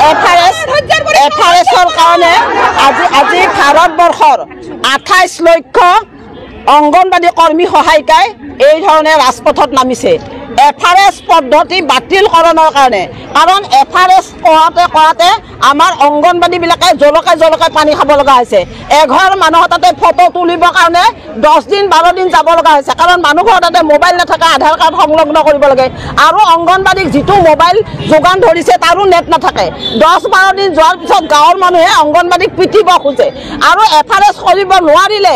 এফআৰএছৰ কাৰণে আজি ভাৰতবৰ্ষৰ 28 লক্ষ অংগনবাদী কৰ্মী সহায়িকাই এই ধৰণে ৰাজপথত নামিছে এফআৰএছ পদ্ধতি বাতিলকৰণৰ কাৰণে কাৰণ এফআৰএছ কৰাতে আমাৰ অংগনবাদীবিলাকে জলকে পানী খাব লগা হৈছে এঘৰ মানুহৰ তাতে ফটো তুলিবৰ কাৰণে 10 দিন 12 দিন যাব লগা হৈছে কাৰণ মানুহৰ তাতে মোবাইল নাথাকে আধাৰ কাৰ্ড সংলগ্ন কৰিব লাগে আৰু অংগনবাদীক যিটো মোবাইল যোগান ধৰিছে তাৰো নেট নাথাকে 10-12 দিন যোৱাৰ পিছত গাঁৱৰ মানুহে অংগনবাদীক পিটিব খোজে আৰু এফআৰএছ কৰিব নোৱাৰিলে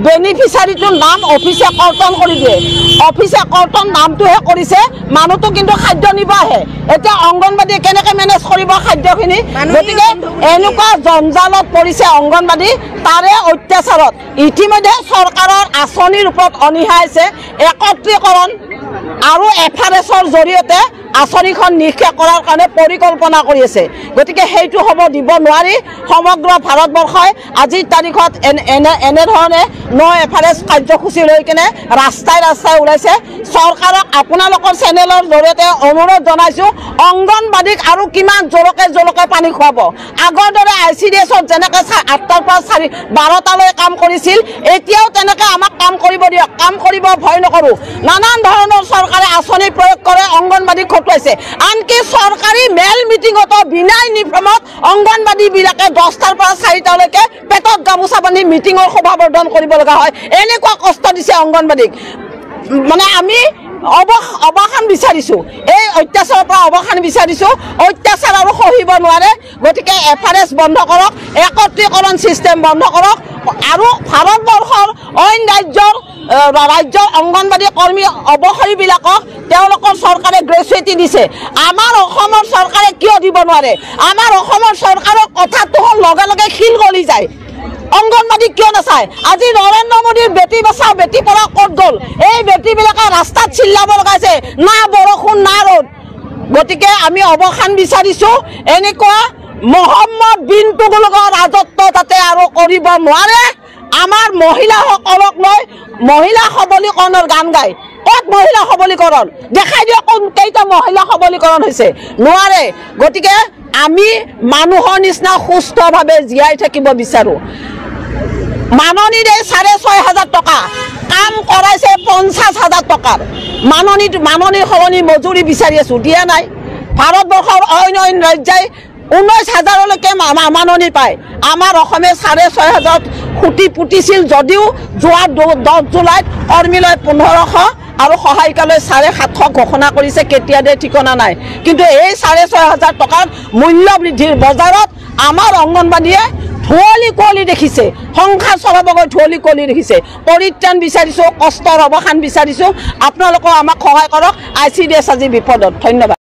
বেনিফিচিয়াৰীটোৰ নাম অফিচে কৰ্তন কৰি দিয়ে অফিচে কৰ্তন নামটোহে কৰিছে মানুহটো কিন্তু খাদ্য নিব আহে এতিয়া অংগনবাদী কেনেকৈ মেনেজ কৰিব খাদ্যখিনি গতিকে এনেকুৱা জঞ্জালত পৰিছে অংগনবাদী তাৰে অত্যাচাৰত ইতিমধ্যে চৰকাৰৰ আঁচনিৰ ওপৰত অনীহা আছে একত্ৰীকৰণ আৰু এফআৰএছৰ জৰিয়তে আঁচনিখন নিৰীক্ষা কৰাৰ কাৰণে পৰিকল্পনা কৰি আছে গতিকে সেইটো হ'ব দিব নোৱাৰি সমগ্ৰ ভাৰতবৰ্ষই আজিৰ তাৰিখত এনেধৰণে এফআৰএছ কাৰ্যসূচী লৈ কিনে ৰাস্তাই ওলাইছে চৰকাৰক আপোনালোকৰ চেনেলৰ জৰিয়তে অনুৰোধ জনাইছোঁ অংগনবাদীক আৰু কিমান জলকে পানী খুৱাব আগৰ দৰে ICDSত যেনেকৈ 8টাৰ পৰা 12টালৈ কাম কৰিছিল এতিয়াও তেনেকৈ আমাক কাম কৰিব দিয়ক কাম কৰিব ভয় নকৰোঁ নানান ধৰণৰ চৰকাৰে আঁচনি প্ৰয়োগ কৰে অংগনবাদীক খটুৱাইছে আনকি চৰকাৰী মেল মিটিঙতো বিনা ইউনিফৰ্মত অংগনবাদীবিলাকে 10টাৰ পৰা 4টালৈকে পেটত গামোচা বান্ধি মিটিঙৰ সভাবৰ্ধন কৰিব লগা হয় এনেকুৱা কষ্ট দিছে অংগনবাদীক মানে আমি অৱসান বিচাৰিছোঁ এই অত্যাচাৰৰ পৰা অৱসান বিচাৰিছোঁ অত্যাচাৰ আৰু সহিব নোৱাৰে গতিকে এফআৰএছ বন্ধ কৰক একত্ৰীকৰণ চিষ্টেম বন্ধ কৰক আৰু ভাৰতবৰ্ষৰ অইন ৰাজ্যৰ অংগনবাদী কৰ্মী অৱসৰীবিলাকক তেওঁলোকৰ চৰকাৰে গ্ৰেচুইটি দিছে আমাৰ অসমৰ চৰকাৰে কিয় দিব নোৱাৰে আমাৰ অসমৰ চৰকাৰৰ কথাটো লগে শিল গলি যায় অংগনবাদী কিয় নাচায় আজি নৰেন্দ্ৰ মোদীৰ বেটি বচাও বেটি পঢ়াও ক'ত গ'ল এই বেটিবিলাকে ৰাস্তাত চিল্লাব লগাইছে না বৰষুণ না ৰ'দ গতিকে আমি অৱসান বিচাৰিছোঁ এনেকুৱা মহম্মদ বিন তুগলকৰ ৰাজত্ব তাতে আৰু কৰিব নোৱাৰে আমাৰ মহিলাসকলক লৈ মহিলা সবলীকৰণৰ গান গায় ক'ত মহিলা সবলীকৰণ দেখাই দিয়ক কেইটা মহিলা সবলীকৰণ হৈছে নোৱাৰে গতিকে আমি মানুহৰ নিচিনা সুস্থভাৱে জীয়াই থাকিব বিচাৰোঁ মাননীৰে 6,500 টকা কাম কৰাইছে 50,000 টকাৰ মাননীৰ সলনি মজুৰি বিচাৰি আছোঁ দিয়া নাই ভাৰতবৰ্ষৰ অইন ৰাজ্যই 19,000লৈকে মাননী পায় আমাৰ অসমে 6,500 খুটি পুতিছিল যদিও যোৱা 10 জুলাইত কৰ্মীলৈ 1500 আৰু সহায়িকালৈ 750 ঘোষণা কৰিছে কেতিয়া দিয়ে ঠিকনা নাই কিন্তু এই 6,500 টকাৰ মূল্য বৃদ্ধিৰ বজাৰত আমাৰ অংগনবাদীয়ে ধুৱলি কুঁৱলি দেখিছে সংসাৰ চলাবগৈ ধুৱলি কুঁৱলি দেখিছে পৰিত্ৰাণ বিচাৰিছোঁ কষ্টৰ অৱসান বিচাৰিছোঁ আপোনালোকে আমাক সহায় কৰক ICDS আজি বিপদত ধন্যবাদ